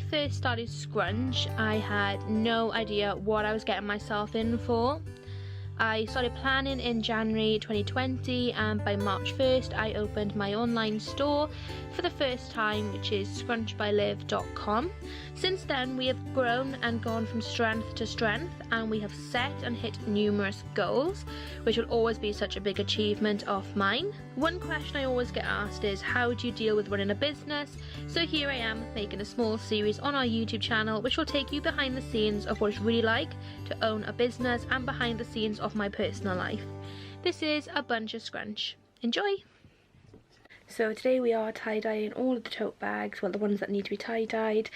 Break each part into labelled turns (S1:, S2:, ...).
S1: first started Scrunch, I had no idea what I was getting myself in for. I started planning in January 2020, and by March 1st I opened my online store for the first time, which is scrunchbyliv.com. Since then we have grown and gone from strength to strength, and we have set and hit numerous goals, which will always be such a big achievement of mine. One question I always get asked is, how do you deal with running a business? So here I am making a small series on our YouTube channel which will take you behind the scenes of what it's really like to own a business and behind the scenes of my personal life. This is a bunch of Scrunch. Enjoy! So today we are tie-dyeing all of the tote bags, well, the ones that need to be tie-dyed.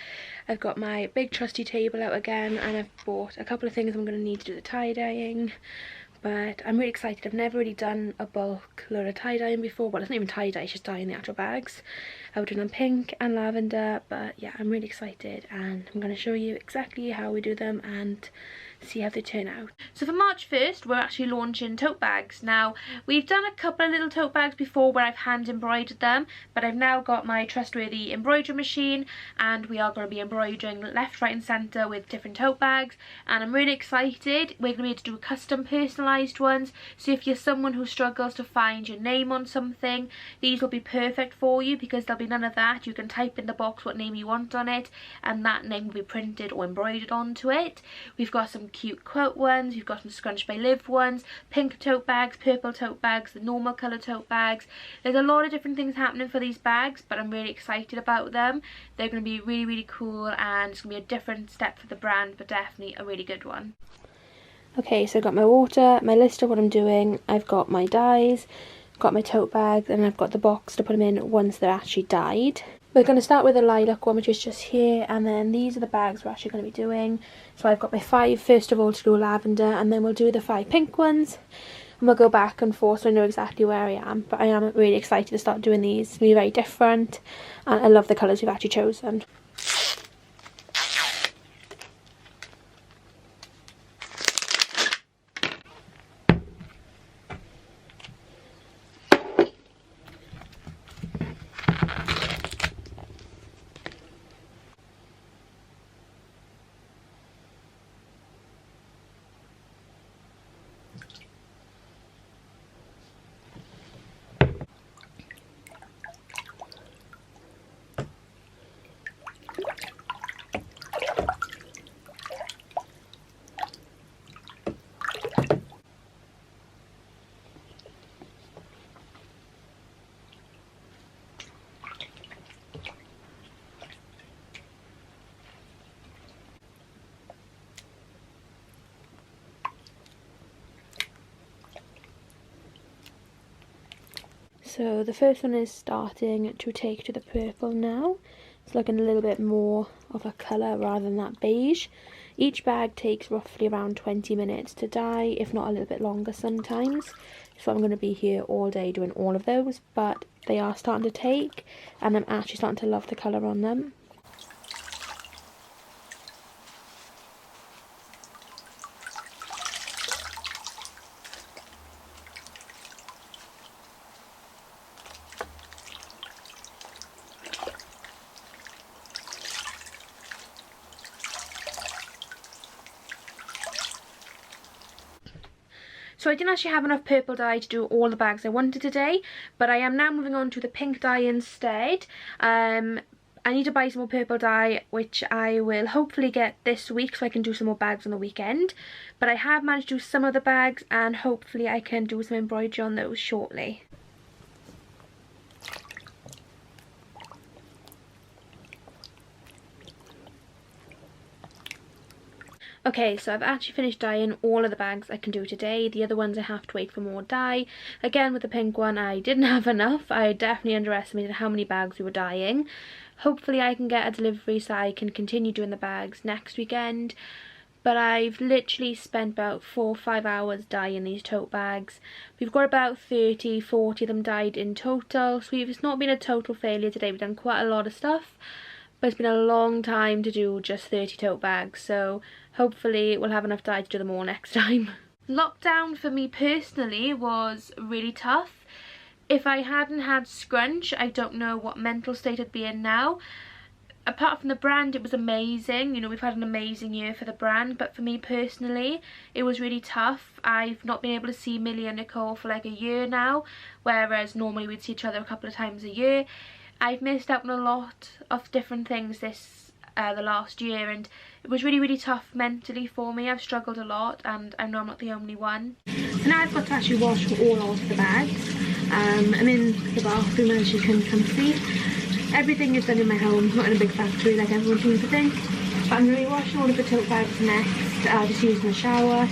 S1: I've got my big trusty table out again, and I've bought a couple of things I'm going to need to do the tie-dyeing. But I'm really excited. I've never really done a bulk load of tie-dyeing before. Well, it's not even tie-dye, it's just dyeing the actual bags. I've done them pink and lavender, but yeah, I'm really excited, and I'm going to show you exactly how we do them and see how they turn out. So for March 1st we're actually launching tote bags. Now, we've done a couple of little tote bags before where I've hand embroidered them, but I've now got my trustworthy embroidery machine, and we are going to be embroidering left, right and centre with different tote bags, and I'm really excited. We're going to be able to do custom personalised ones, so if you're someone who struggles to find your name on something, these will be perfect for you, because there'll be none of that. You can type in the box what name you want on it, and that name will be printed or embroidered onto it. We've got some cute quote ones, we've got some Scrunch by Liv ones, pink tote bags, purple tote bags, the normal colour tote bags. There's a lot of different things happening for these bags, but I'm really excited about them. They're going to be really, really cool, and it's going to be a different step for the brand, but definitely a really good one. Okay, so I've got my water, my list of what I'm doing, I've got my dyes, got my tote bags, and I've got the box to put them in once they're actually dyed. We're going to start with the lilac one, which is just here, and then these are the bags we're actually going to be doing. So I've got my 5 first of all to do lavender, and then we'll do the 5 pink ones, and we'll go back and forth so I know exactly where I am. But I am really excited to start doing these. It's going to be very different, and I love the colours we've actually chosen. So the first one is starting to take to the purple now. It's looking a little bit more of a colour rather than that beige. Each bag takes roughly around 20 minutes to dye, if not a little bit longer sometimes. So I'm going to be here all day doing all of those, but they are starting to take, and I'm actually starting to love the colour on them. So I didn't actually have enough purple dye to do all the bags I wanted today, but I am now moving on to the pink dye instead. I need to buy some more purple dye, which I will hopefully get this week so I can do some more bags on the weekend. But I have managed to do some of the bags, and hopefully I can do some embroidery on those shortly. Okay, so I've actually finished dyeing all of the bags I can do today. The other ones I have to wait for more dye. Again, with the pink one, I didn't have enough. I definitely underestimated how many bags we were dyeing. Hopefully I can get a delivery so I can continue doing the bags next weekend. But I've literally spent about 4 or 5 hours dyeing these tote bags. We've got about 30, 40 of them dyed in total. So it's not been a total failure today. We've done quite a lot of stuff. But it's been a long time to do just 30 tote bags, so hopefully we'll have enough dye to do them all next time. Lockdown for me personally was really tough. If I hadn't had Scrunch, I don't know what mental state I'd be in now. apart from the brand, it was amazing. You know, we've had an amazing year for the brand, but for me personally, it was really tough. I've not been able to see Millie and Nicole for like a year now, whereas normally we'd see each other a couple of times a year. I've missed out on a lot of different things the last year, and it was really tough mentally for me. I've struggled a lot, and I know I'm not the only one. So now I've got to actually wash all of the bags. I'm in the bathroom, as you can see. Everything is done in my home, not in a big factory like everyone seems to think. But I'm going to be washing all of the tote bags next, just using the shower,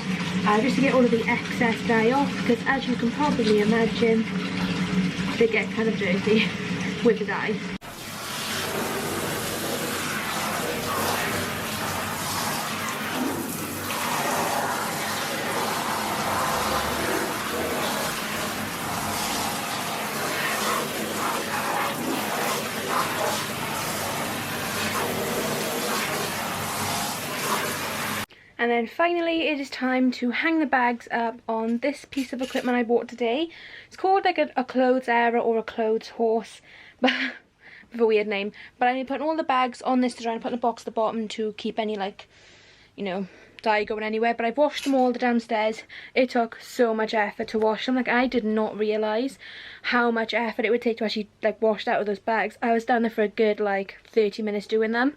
S1: just to get all of the excess dye off, because as you can probably imagine, they get kind of dirty with the dye. And then finally it is time to hang the bags up on this piece of equipment I bought today. It's called like a clothes era or a clothes horse, but with a weird name. But I'm putting all the bags on this to try and put in a box at the bottom to keep any, like, you know, dye going anywhere. But I've washed them all downstairs. It took so much effort to wash them. Like, I did not realise how much effort it would take to actually like wash out of those bags. I was down there for a good like 30 minutes doing them.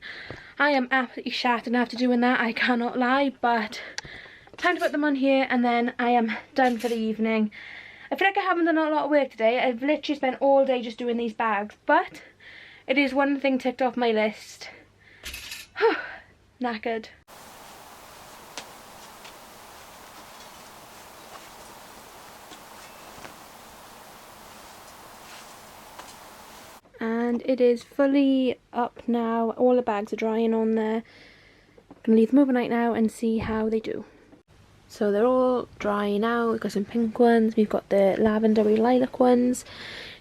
S1: I am absolutely shattered after doing that, I cannot lie, but time to put them on here and then I am done for the evening. I feel like I haven't done a lot of work today. I've literally spent all day just doing these bags, but it is one thing ticked off my list. Knackered. And it is fully up now. All the bags are drying on there. I'm gonna leave them overnight now and see how they do. So they're all dry now. We've got some pink ones, we've got the lavendery lilac ones.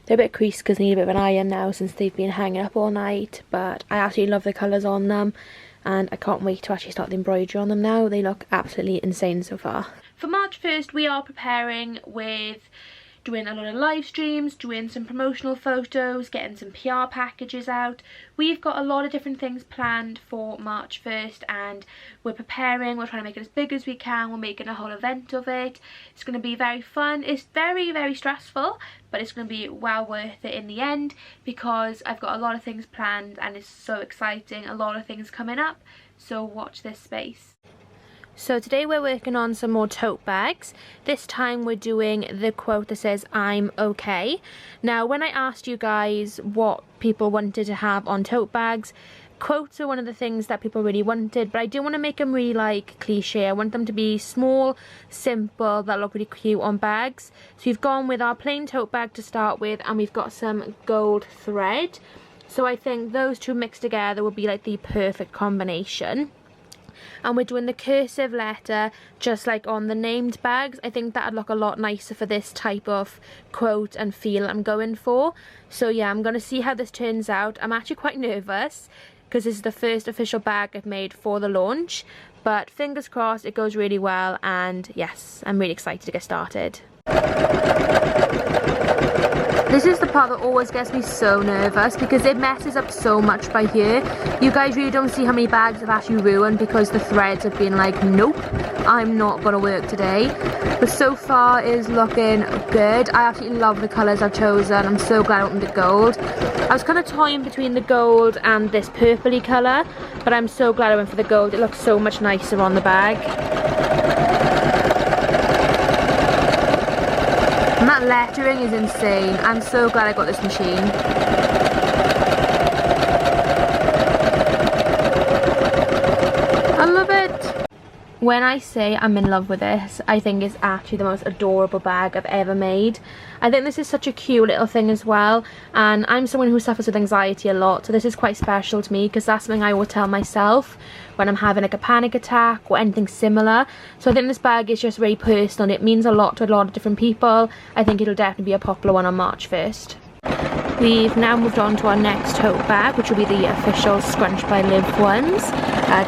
S1: They're a bit creased because they need a bit of an iron now since they've been hanging up all night, but I absolutely love the colours on them and I can't wait to actually start the embroidery on them now. They look absolutely insane so far. For March 1st we are preparing with doing a lot of live streams, doing some promotional photos, getting some PR packages out. We've got a lot of different things planned for March 1st and we're preparing, we're trying to make it as big as we can, we're making a whole event of it. It's going to be very fun. It's very stressful, but it's going to be well worth it in the end because I've got a lot of things planned and it's so exciting, a lot of things coming up, so watch this space. So today we're working on some more tote bags. This time we're doing the quote that says I'm okay. Now when I asked you guys what people wanted to have on tote bags, quotes are one of the things that people really wanted, but I didn't want to make them really like cliche. I want them to be small, simple, that look really cute on bags. So we've gone with our plain tote bag to start with and we've got some gold thread. So I think those two mixed together would be like the perfect combination. And we're doing the cursive letter just like on the named bags. I think that'd look a lot nicer for this type of quote and feel I'm going for. So yeah, I'm going to see how this turns out. I'm actually quite nervous because this is the first official bag I've made for the launch, but fingers crossed it goes really well, and yes, I'm really excited to get started. This is the part that always gets me so nervous because it messes up so much by here. You guys really don't see how many bags I've actually ruined because the threads have been like, nope, I'm not gonna work today. But so far it is looking good. I absolutely love the colours I've chosen. I'm so glad I opened the gold. I was kind of toying between the gold and this purpley colour, but I'm so glad I went for the gold. It looks so much nicer on the bag. And that lettering is insane. I'm so glad I got this machine. I love it. When I say I'm in love with this, I think it's actually the most adorable bag I've ever made. I think this is such a cute little thing as well, and I'm someone who suffers with anxiety a lot, so this is quite special to me because that's something I will tell myself when I'm having like a panic attack or anything similar. So I think this bag is just very personal. It means a lot to a lot of different people. I think it'll definitely be a popular one on March 1st. We've now moved on to our next tote bag, which will be the official Scrunch by Liv ones,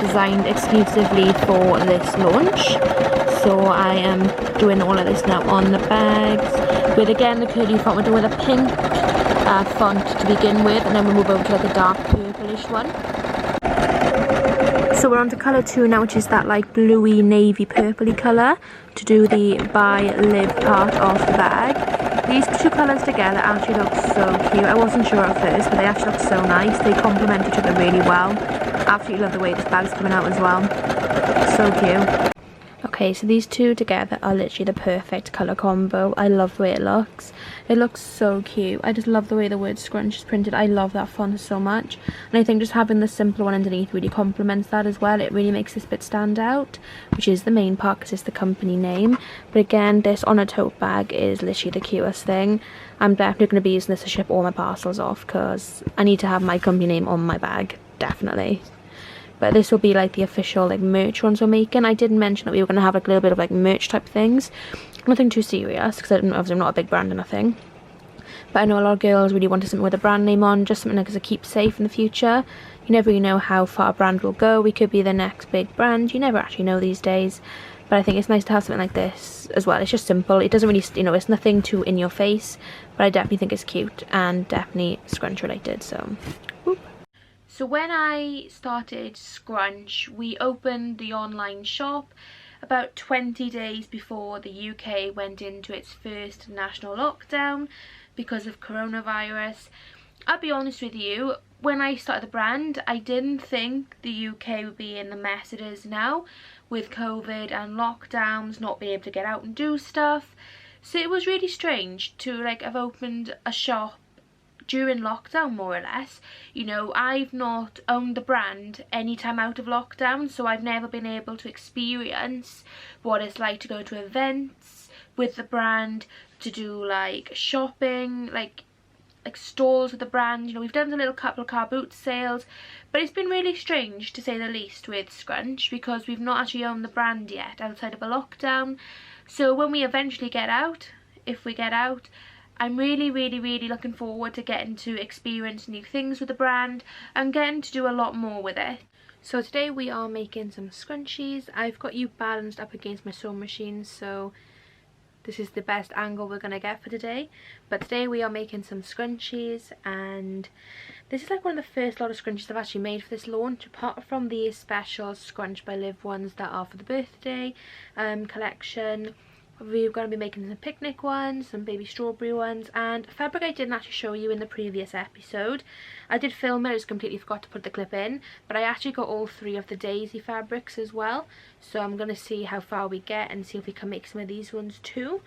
S1: designed exclusively for this launch. So I am doing all of this now on the bags, with again the curly font. We're doing with a pink font to begin with, and then we'll move over to like a dark purplish one. So we're on to colour 2 now, which is that like bluey, navy, purpley colour, to do the buy, live part of the bag. These two colours together actually look so cute. I wasn't sure at first, but they actually look so nice. They complement each other really well. Absolutely love the way this bag's coming out as well. So cute. Okay, so these two together are literally the perfect colour combo. I love the way it looks. It looks so cute. I just love the way the word Scrunch is printed. I love that font so much. And I think just having the simpler one underneath really complements that as well. It really makes this bit stand out, which is the main part because it's the company name. But again, this on a tote bag is literally the cutest thing. I'm definitely going to be using this to ship all my parcels off because I need to have my company name on my bag. Definitely. But this will be like the official like merch ones we're making. I did mention that we were going to have like a little bit of like merch type things. Nothing too serious because obviously I'm not a big brand or nothing. But I know a lot of girls really wanted something with a brand name on, just something like as a keepsake in the future. You never really know how far a brand will go. We could be the next big brand. You never actually know these days. But I think it's nice to have something like this as well. It's just simple. It doesn't really, you know, it's nothing too in your face. But I definitely think it's cute and definitely Scrunch related. So, whoop. So when I started Scrunch, we opened the online shop about 20 days before the UK went into its first national lockdown because of coronavirus. I'll be honest with you, when I started the brand, I didn't think the UK would be in the mess it is now with COVID and lockdowns, not being able to get out and do stuff. So it was really strange to like have opened a shop during lockdown, more or less. You know, I've not owned the brand any time out of lockdown, so I've never been able to experience what it's like to go to events with the brand, to do like shopping, like stalls with the brand. You know, we've done a little couple of car boot sales, but it's been really strange to say the least with Scrunch because we've not actually owned the brand yet outside of a lockdown. So when we eventually get out, if we get out, I'm really looking forward to getting to experience new things with the brand and getting to do a lot more with it. So today we are making some scrunchies. I've got you balanced up against my sewing machine, so this is the best angle we're going to get for today. But today we are making some scrunchies, and this is like one of the first lot of scrunchies I've actually made for this launch, apart from the special Scrunch by Liv ones that are for the birthday collection. We're going to be making some picnic ones, some baby strawberry ones, and fabric I didn't actually show you in the previous episode. I did film it, I just completely forgot to put the clip in, but I actually got all 3 of the daisy fabrics as well. So I'm going to see how far we get and see if we can make some of these ones too.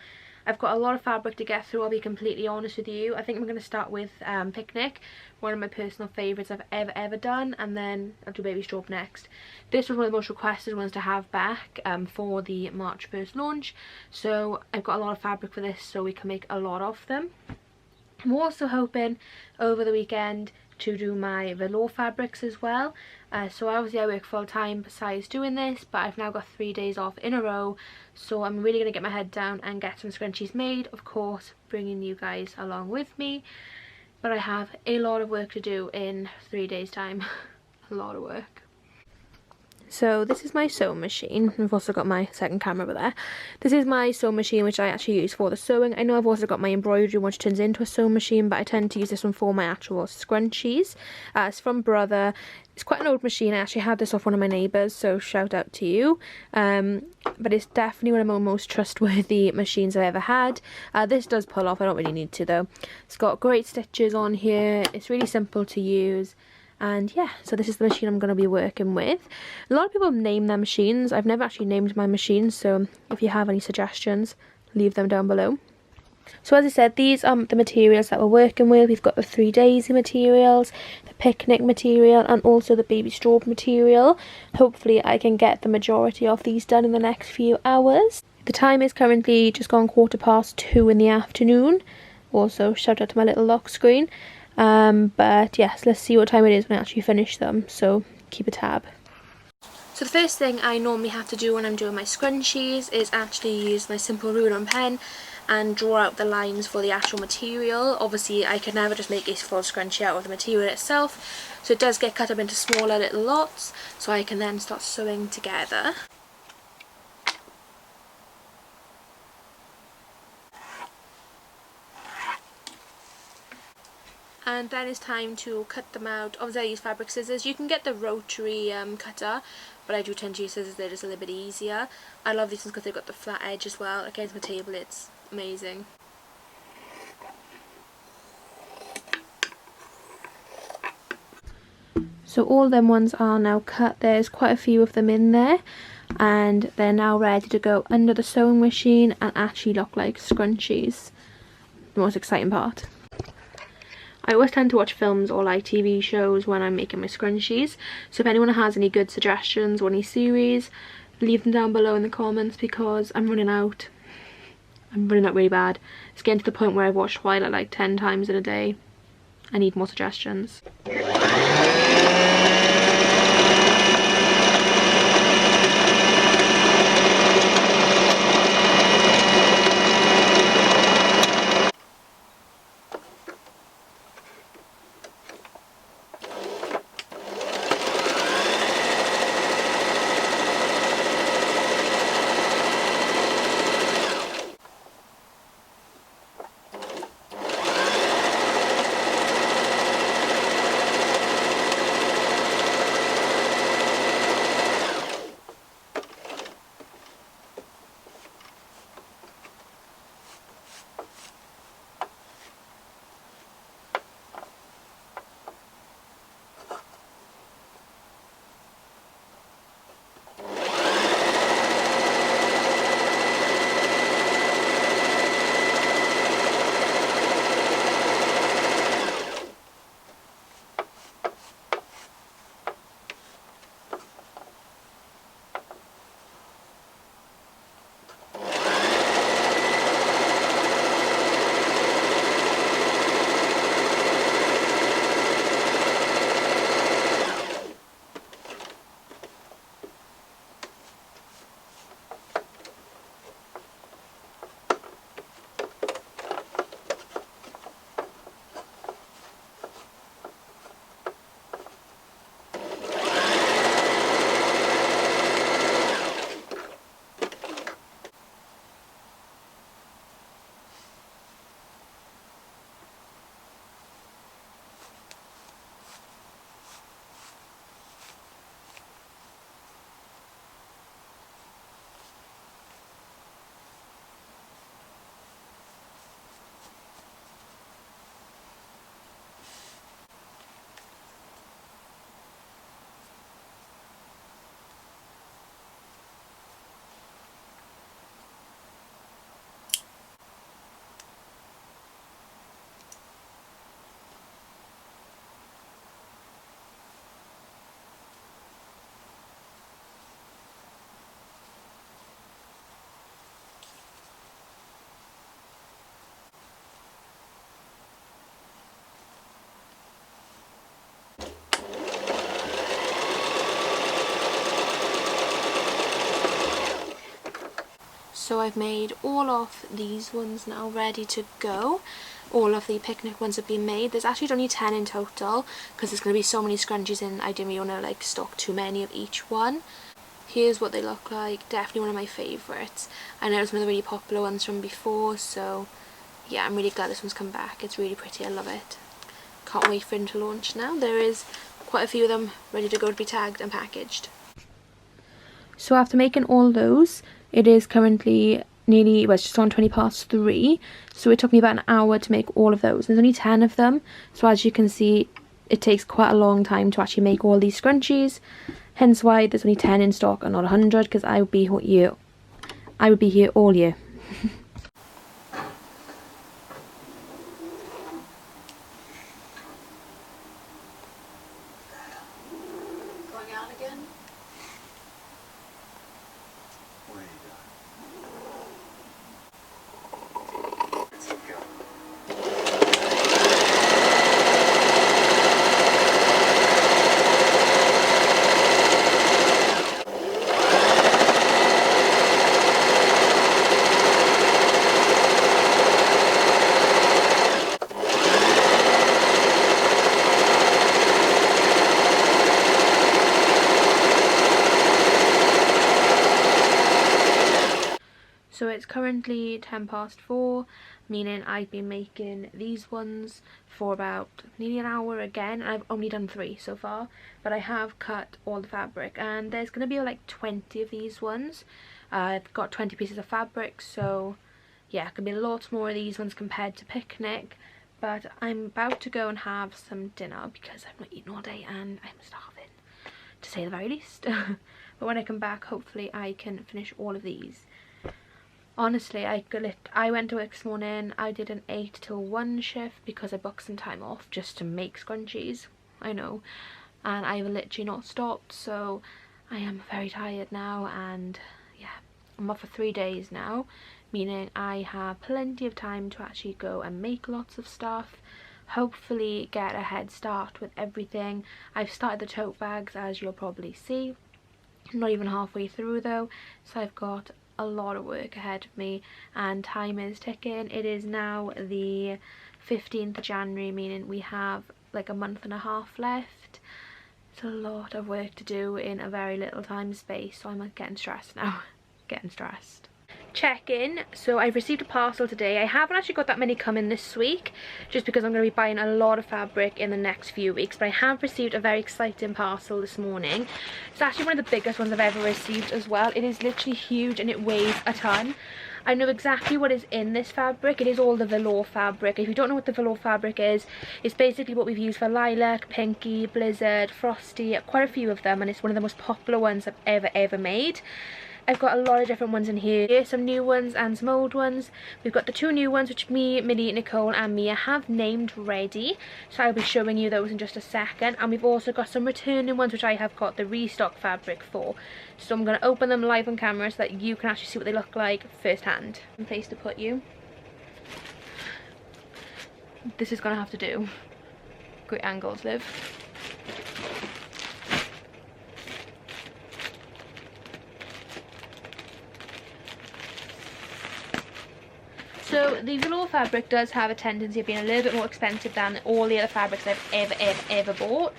S1: I've got a lot of fabric to get through, I'll be completely honest with you. I think we're going to start with picnic, one of my personal favourites I've ever done, and then I'll do baby straw next. This was one of the most requested ones to have back for the March 1st launch, so I've got a lot of fabric for this so we can make a lot of them. I'm also hoping over the weekend to do my velour fabrics as well. So obviously I work full time besides doing this, but I've now got 3 days off in a row, so I'm really going to get my head down and get some scrunchies made, of course bringing you guys along with me. But I have a lot of work to do in 3 days time. A lot of work. So this is my sewing machine. I've also got my second camera over there. This is my sewing machine, which I actually use for the sewing. I know I've also got my embroidery, which turns into a sewing machine, but I tend to use this one for my actual scrunchies. It's from Brother. It's quite an old machine. I actually had this off one of my neighbours, so shout out to you. But it's definitely one of my most trustworthy machines I've ever had. This does pull off. I don't really need to though. It's got great stitches on here. It's really simple to use. And yeah, so this is the machine I'm going to be working with. A lot of people name their machines. I've never actually named my machines, so if you have any suggestions, leave them down below. So as I said, these are the materials that we're working with. We've got the 3 daisy materials, the picnic material, and also the baby straw material. Hopefully I can get the majority of these done in the next few hours. The time is currently just gone 2:15 in the afternoon. Also, shout out to my little lock screen. But yes, let's see what time it is when I actually finish them, so keep a tab. So the first thing I normally have to do when I'm doing my scrunchies is actually use my simple ruler and pen and draw out the lines for the actual material. Obviously I could never just make a full scrunchie out of the material itself, so it does get cut up into smaller little lots so I can then start sewing together. and then it's time to cut them out. Obviously I use fabric scissors. You can get the rotary cutter, but I do tend to use scissors. They're just a little bit easier. I love these ones because they've got the flat edge as well. Against my table, it's amazing. So all them ones are now cut. There's quite a few of them in there, and they're now ready to go under the sewing machine and actually look like scrunchies. The most exciting part. I always tend to watch films or like TV shows when I'm making my scrunchies, so if anyone has any good suggestions or any series, leave them down below in the comments, because I'm running out. I'm running out really bad. It's getting to the point where I've watched Twilight like 10 times in a day. I need more suggestions. So I've made all of these ones now ready to go. All of the picnic ones have been made. There's actually only 10 in total because there's going to be so many scrunchies in. I didn't really want to like stock too many of each one. Here's what they look like. Definitely one of my favourites. I know it's one of the really popular ones from before, so yeah, I'm really glad this one's come back. It's really pretty. I love it. Can't wait for it to launch now. There is quite a few of them ready to go to be tagged and packaged. So after making all those, it is currently nearly, well, it's just on 3:20. So it took me about an hour to make all of those. There's only 10 of them. So as you can see, it takes quite a long time to actually make all these scrunchies. Hence why there's only 10 in stock and not 100, because I would be here all year.
S2: Going out again?
S3: What are you doing?
S1: So it's currently 4:10, meaning I've been making these ones for about nearly an hour again, and I've only done 3 so far, but I have cut all the fabric, and there's going to be like 20 of these ones. I've got 20 pieces of fabric, so yeah, it can be lots more of these ones compared to picnic. But I'm about to go and have some dinner because I've not eaten all day and I'm starving, to say the very least. But when I come back, hopefully I can finish all of these. Honestly, I went to work this morning. I did an 8 till 1 shift because I booked some time off just to make scrunchies. I know. And I've literally not stopped, so I am very tired now, and yeah, I'm off for 3 days now, meaning I have plenty of time to actually go and make lots of stuff, hopefully get a head start with everything. I've started the tote bags, as you'll probably see. I'm not even halfway through though, so I've got a lot of work ahead of me and time is ticking. It is now the 15th of January, meaning we have like a month and a half left. It's a lot of work to do in a very little time space, so I'm getting stressed now. Getting stressed. Check-in. So I've received a parcel today. I haven't actually got that many coming this week, just because I'm going to be buying a lot of fabric in the next few weeks, but I have received a very exciting parcel this morning. It's actually one of the biggest ones I've ever received as well. It is literally huge and it weighs a ton. I know exactly what is in this fabric. It is all the velour fabric. If you don't know what the velour fabric is, it's basically what we've used for Lilac, Pinky, Blizzard, Frosty, quite a few of them, and it's one of the most popular ones I've ever made. I've got a lot of different ones in here, some new ones and some old ones. We've got the 2 new ones which me, Millie, Nicole and Mia have named ready, so I'll be showing you those in just a second. And we've also got some returning ones which I have got the restock fabric for, so I'm going to open them live on camera so that you can actually see what they look like firsthand. Place to put you. This is going to have to do. Great angles, Liv. So the velour fabric does have a tendency of being a little bit more expensive than all the other fabrics I've ever bought.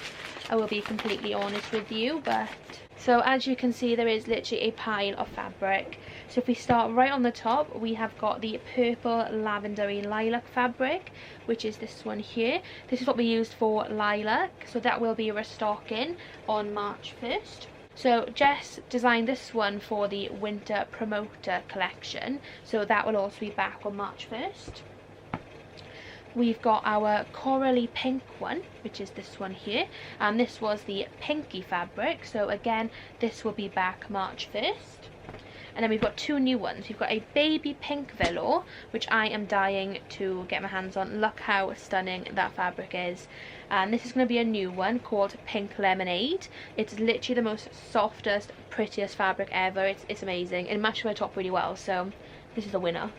S1: I will be completely honest with you, but so as you can see, there is literally a pile of fabric. So if we start right on the top, we have got the purple lavendery lilac fabric, which is this one here. This is what we used for lilac, so that will be restocking on March 1st. So Jess designed this one for the winter promoter collection, so that will also be back on March 1st. We've got our corally pink one, which is this one here, and this was the pinky fabric, so again this will be back March 1st. And then we've got 2 new ones. We've got a baby pink velour, which I am dying to get my hands on. Look how stunning that fabric is. And this is going to be a new one called Pink Lemonade. It's literally the most softest, prettiest fabric ever. It's amazing. It matches my top really well, so this is a winner.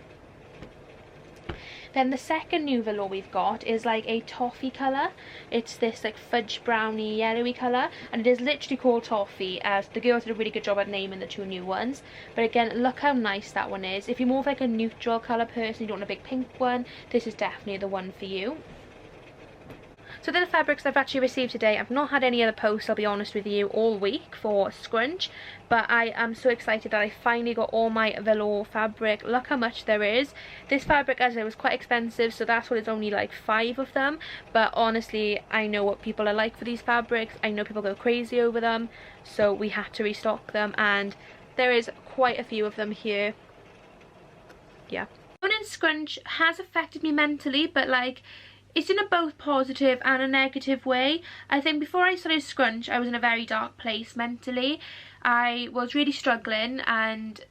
S1: Then the second new velour we've got is like a toffee colour. It's this like fudge browny yellowy colour, and it is literally called toffee, as the girls did a really good job at naming the 2 new ones. But again, look how nice that one is. If you're more of like a neutral colour person, you don't want a big pink one, this is definitely the one for you. So they're the fabrics I've actually received today. I've not had any other posts, I'll be honest with you, all week for Scrunch, but I am so excited that I finally got all my velour fabric. Look how much there is. This fabric, as I said, was quite expensive, so that's what it's only like 5 of them, but honestly I know what people are like for these fabrics. I know people go crazy over them, so we had to restock them, and there is quite a few of them here. Yeah. Owning Scrunch has affected me mentally, but like, it's in a both positive and a negative way. I think before I started Scrunch, I was in a very dark place mentally. I was really struggling, and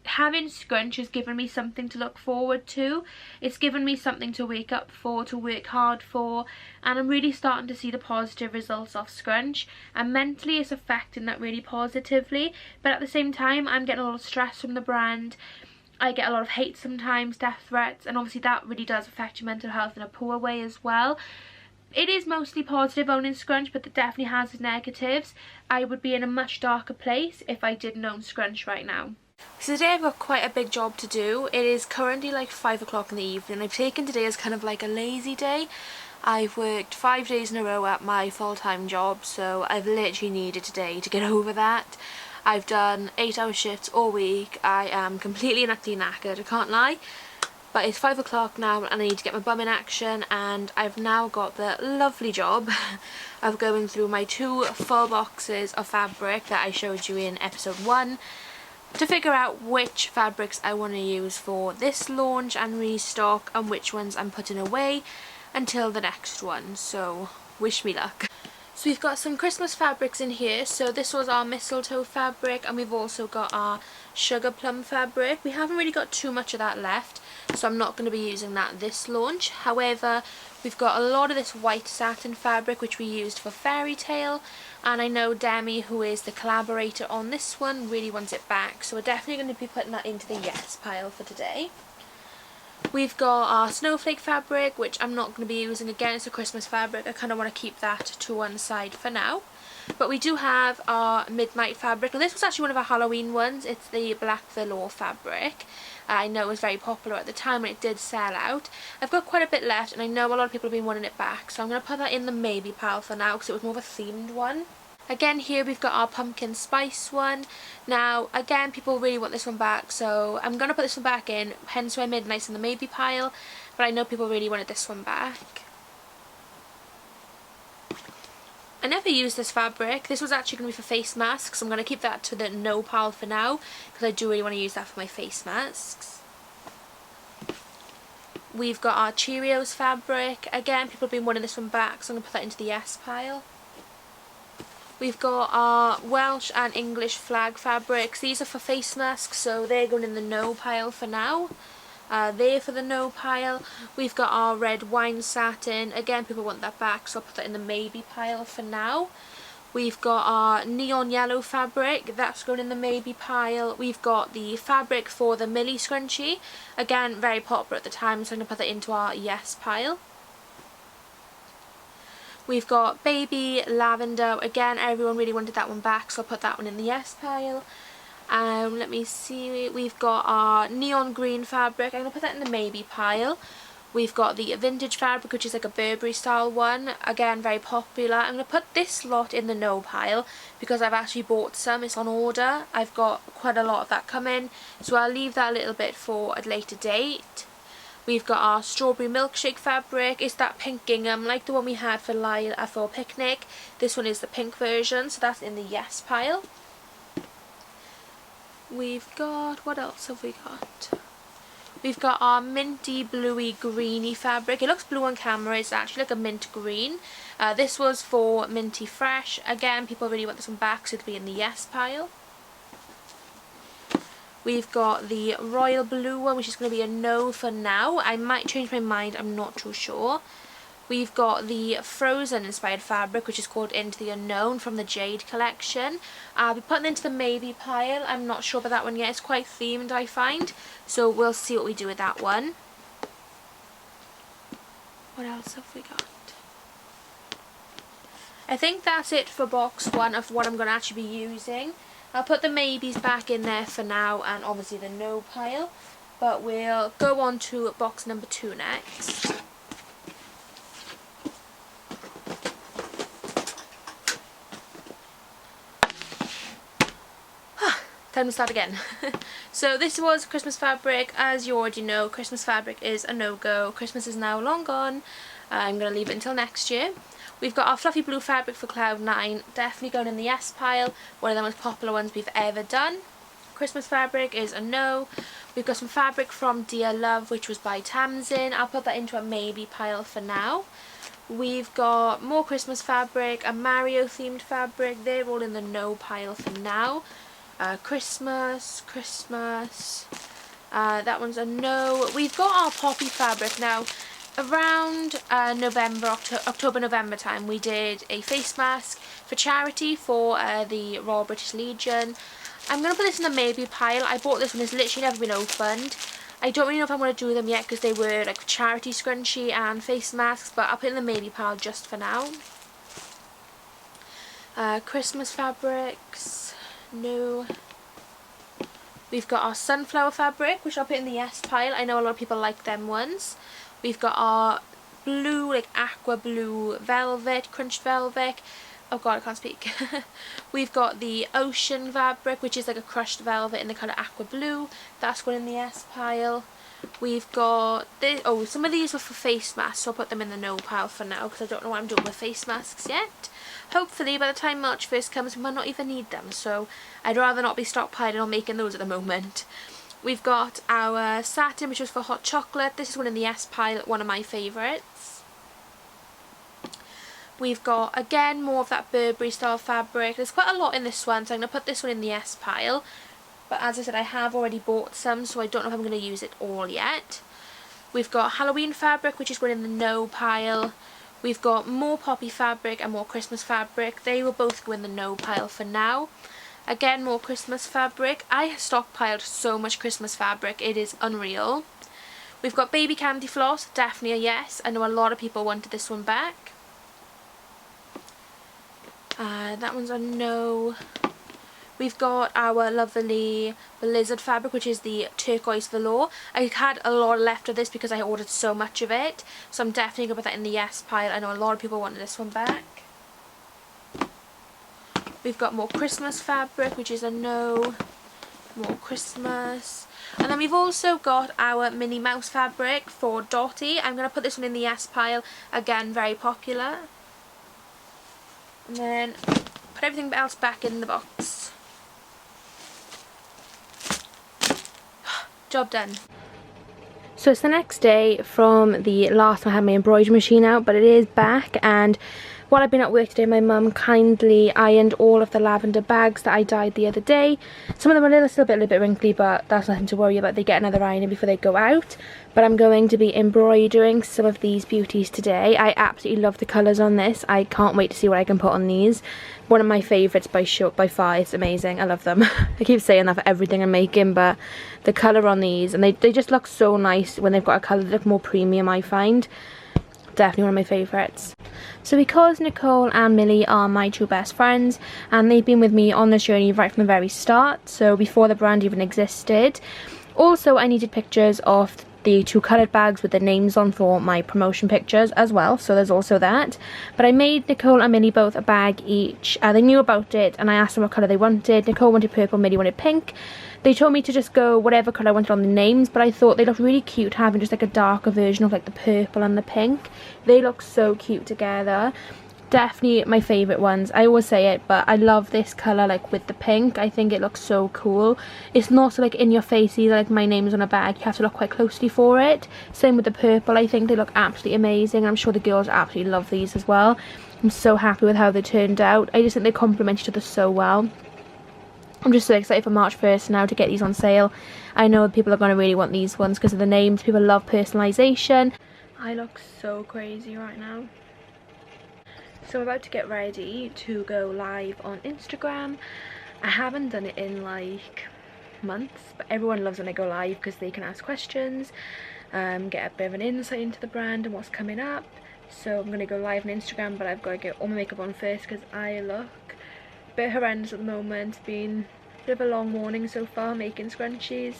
S1: having Scrunch has given me something to look forward to. It's given me something to wake up for, to work hard for, and I'm really starting to see the positive results of Scrunch, and mentally it's affecting that really positively. But at the same time, I'm getting a lot of stress from the brand. I get a lot of hate sometimes, death threats, and obviously that really does affect your mental health in a poor way as well. It is mostly positive owning Scrunch, but it definitely has its negatives. I would be in a much darker place if I didn't own Scrunch right now. So today I've got quite a big job to do. It is currently like 5 o'clock in the evening. I've taken today as kind of like a lazy day. I've worked 5 days in a row at my full-time job, so I've literally needed today to get over that. I've done 8-hour shifts all week. I am completely and utterly knackered, I can't lie. But it's 5 o'clock now and I need to get my bum in action, and I've now got the lovely job of going through my 2 full boxes of fabric that I showed you in episode 1 to figure out which fabrics I want to use for this launch and restock, and which ones I'm putting away until the next one. So wish me luck. So we've got some Christmas fabrics in here. So this was our mistletoe fabric, and we've also got our sugar plum fabric. We haven't really got too much of that left, so I'm not going to be using that this launch. However, we've got a lot of this white satin fabric which we used for Fairy Tale, and I know Demi, who is the collaborator on this one, really wants it back, so we're definitely going to be putting that into the yes pile for today. We've got our snowflake fabric, which I'm not going to be using. Again, it's a Christmas fabric. I kind of want to keep that to one side for now. But we do have our midnight fabric, and this was actually one of our Halloween ones. It's the black velour fabric. I know it was very popular at the time when it did sell out. I've got quite a bit left, and I know a lot of people have been wanting it back, so I'm going to put that in the maybe pile for now because it was more of a themed one. Again, here we've got our pumpkin spice one. Now, again, people really want this one back, so I'm going to put this one back in, hence why midnight's in the maybe pile, but I know people really wanted this one back. I never used this fabric. This was actually going to be for face masks. I'm going to keep that to the no pile for now because I do really want to use that for my face masks. We've got our Cheerios fabric. Again, people have been wanting this one back, so I'm going to put that into the yes pile. We've got our Welsh and English flag fabrics. These are for face masks, so they're going in the no pile for now. There for the no pile. We've got our red wine satin. Again, people want that back, so I'll put that in the maybe pile for now. We've got our neon yellow fabric. That's going in the maybe pile. We've got the fabric for the Millie scrunchie. Again, very popular at the time, so I'm going to put that into our yes pile. We've got baby lavender. Again, everyone really wanted that one back, so I'll put that one in the yes pile. Let me see, we've got our neon green fabric. I'm going to put that in the maybe pile. We've got the vintage fabric, which is like a Burberry style one. Again, very popular. I'm going to put this lot in the no pile because I've actually bought some. It's on order. I've got quite a lot of that coming, so I'll leave that a little bit for a later date. We've got our strawberry milkshake fabric. It's that pink gingham, like the one we had for for picnic. This one is the pink version, so that's in the yes pile. We've got, what else have we got? We've got our minty bluey greeny fabric. It looks blue on camera, it's actually like a mint green. This was for Minty Fresh. Again, people really want this one back, so it'll be in the yes pile. We've got the royal blue one, which is going to be a no for now. I might change my mind, I'm not too sure. We've got the Frozen inspired fabric, which is called Into the Unknown from the Jade collection. I'll be putting it into the maybe pile. I'm not sure about that one yet. It's quite themed, I find. So we'll see what we do with that one. What else have we got? I think that's it for box 1 of what I'm going to actually be using. I'll put the maybes back in there for now, and obviously the no pile. But we'll go on to box number 2 next. Time to start again. So this was Christmas fabric. As you already know, Christmas fabric is a no-go. Christmas is now long gone. I'm going to leave it until next year. We've got our fluffy blue fabric for Cloud 9, definitely going in the yes pile, one of the most popular ones we've ever done. Christmas fabric is a no. We've got some fabric from Dear Love, which was by Tamsin. I'll put that into a maybe pile for now. We've got more Christmas fabric, a Mario themed fabric, they're all in the no pile for now. Christmas, that one's a no. We've got our poppy fabric now. Around October, November time, we did a face mask for charity for the Royal British Legion. I'm going to put this in the maybe pile. I bought this one, it's literally never been opened. I don't really know if I'm going to do them yet because they were like charity scrunchie and face masks, but I'll put it in the maybe pile just for now. Christmas fabrics, no. We've got our sunflower fabric, which I'll put in the yes pile. I know a lot of people like them ones. We've got our blue, like aqua blue velvet, crunched velvet. oh god, I can't speak. We've got the Ocean fabric, which is like a crushed velvet in the colour aqua blue. That's going in the S pile. We've got this, oh, some of these were for face masks, so I'll put them in the no pile for now because I don't know what I'm doing with face masks yet. Hopefully by the time March 1st comes we might not even need them, so I'd rather not be stockpiling or making those at the moment. We've got our satin, which was for hot chocolate. This is one in the S pile, one of my favourites. We've got, again, more of that Burberry style fabric. There's quite a lot in this one, so I'm going to put this one in the S pile. But as I said, I have already bought some, so I don't know if I'm going to use it all yet. We've got Halloween fabric, which is going in the no pile. We've got more poppy fabric and more Christmas fabric. They will both go in the no pile for now. Again, more Christmas fabric. I stockpiled so much Christmas fabric, it is unreal. We've got baby candy floss, definitely a yes. I know a lot of people wanted this one back. That one's a no. We've got our lovely Blizzard fabric, which is the turquoise velour. I had a lot left of this because I ordered so much of it, so I'm definitely going to put that in the yes pile. I know a lot of people wanted this one back. We've got more Christmas fabric, which is a no. More Christmas. And then we've also got our Minnie Mouse fabric for Dottie. I'm going to put this one in the yes pile. Again, very popular. And then put everything else back in the box. Job done. So it's the next day from the last time I had my embroidery machine out, but it is back, and while I've been at work today, my mum kindly ironed all of the lavender bags that I dyed the other day. Some of them are still a little bit wrinkly, but that's nothing to worry about. They get another ironing before they go out. But I'm going to be embroidering some of these beauties today. I absolutely love the colours on this. I can't wait to see what I can put on these. One of my favourites by far. It's amazing. I love them. I keep saying that for everything I'm making, but the colour on these, and they just look so nice when they've got a colour. They look more premium, I find. Definitely one of my favourites. So because Nicole and Millie are my two best friends, and they've been with me on this journey right from the very start, so before the brand even existed. Also, I needed pictures of the two coloured bags with the names on for my promotion pictures as well, so there's also that. But I made Nicole and Millie both a bag each. They knew about it, and I asked them what colour they wanted. Nicole wanted purple, Millie wanted pink. They told me to just go whatever colour I wanted on the names, but I thought they looked really cute having just like a darker version of like the purple and the pink. They look so cute together. Definitely my favourite ones. I always say it, but I love this colour like with the pink. I think it looks so cool. It's not so like in your face either, like my name's on a bag. You have to look quite closely for it. Same with the purple. I think they look absolutely amazing. I'm sure the girls absolutely love these as well. I'm so happy with how they turned out. I just think they complement each other so well. I'm just so excited for March 1st now to get these on sale. I know people are going to really want these ones because of the names. People love personalisation. I look so crazy right now. So I'm about to get ready to go live on Instagram. I haven't done it in like months, but everyone loves when I go live because they can ask questions, get a bit of an insight into the brand and what's coming up. So I'm going to go live on Instagram, but I've got to get all my makeup on first because I look a bit horrendous at the moment. It's been a bit of a long morning so far making scrunchies.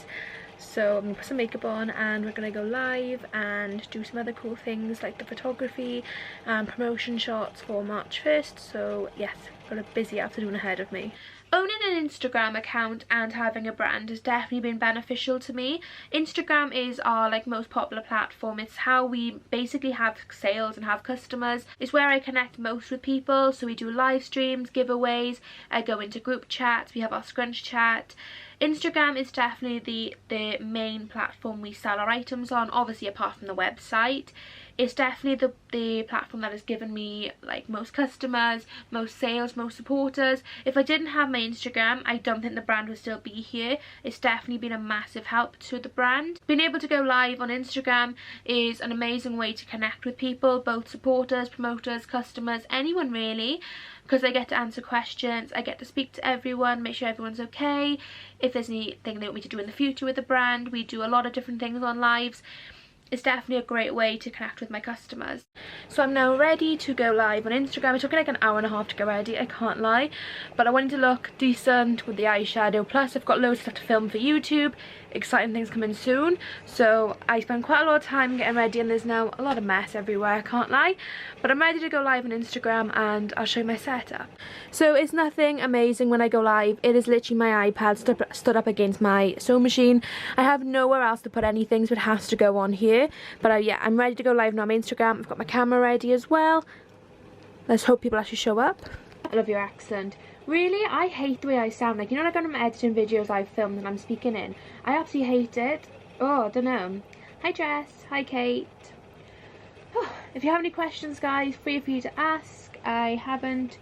S1: So I'm going to put some makeup on and we're going to go live and do some other cool things like the photography and promotion shots for March 1st. So yes, got a busy afternoon ahead of me. Owning an Instagram account and having a brand has definitely been beneficial to me. Instagram is our most popular platform. It's how we basically have sales and have customers. It's where I connect most with people. So we do live streams, giveaways, I go into group chats, we have our Scrunch chat. Instagram is definitely the main platform we sell our items on, obviously apart from the website. It's definitely the platform that has given me most customers, most sales, most supporters. If I didn't have my Instagram, I don't think the brand would still be here. It's definitely been a massive help to the brand. Being able to go live on Instagram is an amazing way to connect with people, both supporters, promoters, customers, anyone really, because I get to answer questions, I get to speak to everyone, make sure everyone's okay. If there's anything they want me to do in the future with the brand, we do a lot of different things on lives. It's definitely a great way to connect with my customers. So I'm now ready to go live on Instagram. It took me like an hour and a half to get ready, I can't lie. But I wanted to look decent with the eyeshadow. Plus I've got loads of stuff to film for YouTube. exciting things coming soon. So I spent quite a lot of time getting ready, and there's now a lot of mess everywhere, I can't lie. But I'm ready to go live on Instagram and I'll show you my setup. So it's nothing amazing when I go live. It is literally my iPad stood up against my sewing machine. I have nowhere else to put anything, so it has to go on here. But yeah, I'm ready to go live now on my Instagram. I've got my camera ready as well. Let's hope people actually show up. I love your accent. Really? I hate the way I sound. Like, you know, like when I'm editing videos I've filmed and I'm speaking in. I absolutely hate it. Oh, I don't know. Hi Jess. Hi Kate. If you have any questions, guys, free for you to ask. I haven't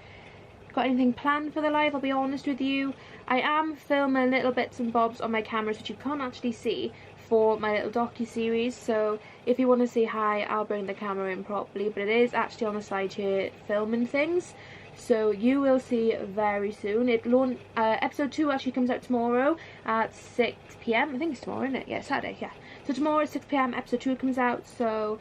S1: got anything planned for the live, I'll be honest with you. I am filming little bits and bobs on my cameras, which you can't actually see, for my little docu-series. So if you want to say hi, I'll bring the camera in properly. But it is actually on the side here filming things. So you will see very soon. Episode 2 actually comes out tomorrow at 6 PM. I think it's tomorrow, isn't it? Yeah, Saturday, yeah. So tomorrow at 6 PM, episode 2 comes out. So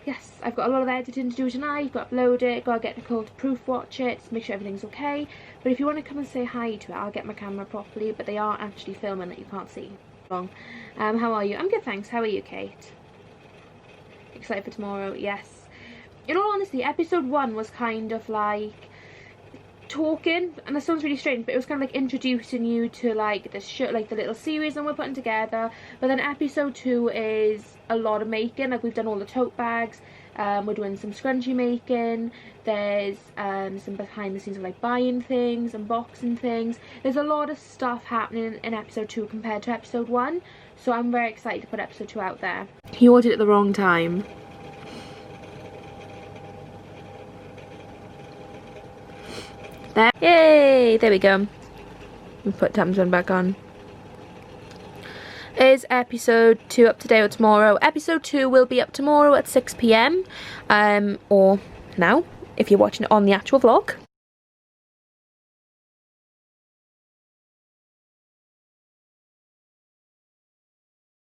S1: yes, I've got a lot of editing to do tonight. Got to upload it, got to get Nicole to proof watch it, to make sure everything's okay. But if you want to come and say hi to it, I'll get my camera properly. But they are actually filming that you can't see. Wrong. How are you? I'm good, thanks. How are you, Kate? Excited for tomorrow? Yes. In all honesty, episode 1 was kind of like talking, and that sounds really strange, but it was kind of like introducing you to like the show, like the little series that we're putting together. But then episode 2 is a lot of making. Like, we've done all the tote bags, we're doing some scrunchie making, there's some behind the scenes of like buying things, unboxing things. There's a lot of stuff happening in episode 2 compared to episode 1, so I'm very excited to put episode 2 out there. You ordered it at the wrong time. There. Yay! There we go. We'll put Tam's one back on. Is episode 2 up today or tomorrow? Episode 2 will be up tomorrow at 6 PM. Or now, if you're watching it on the actual vlog.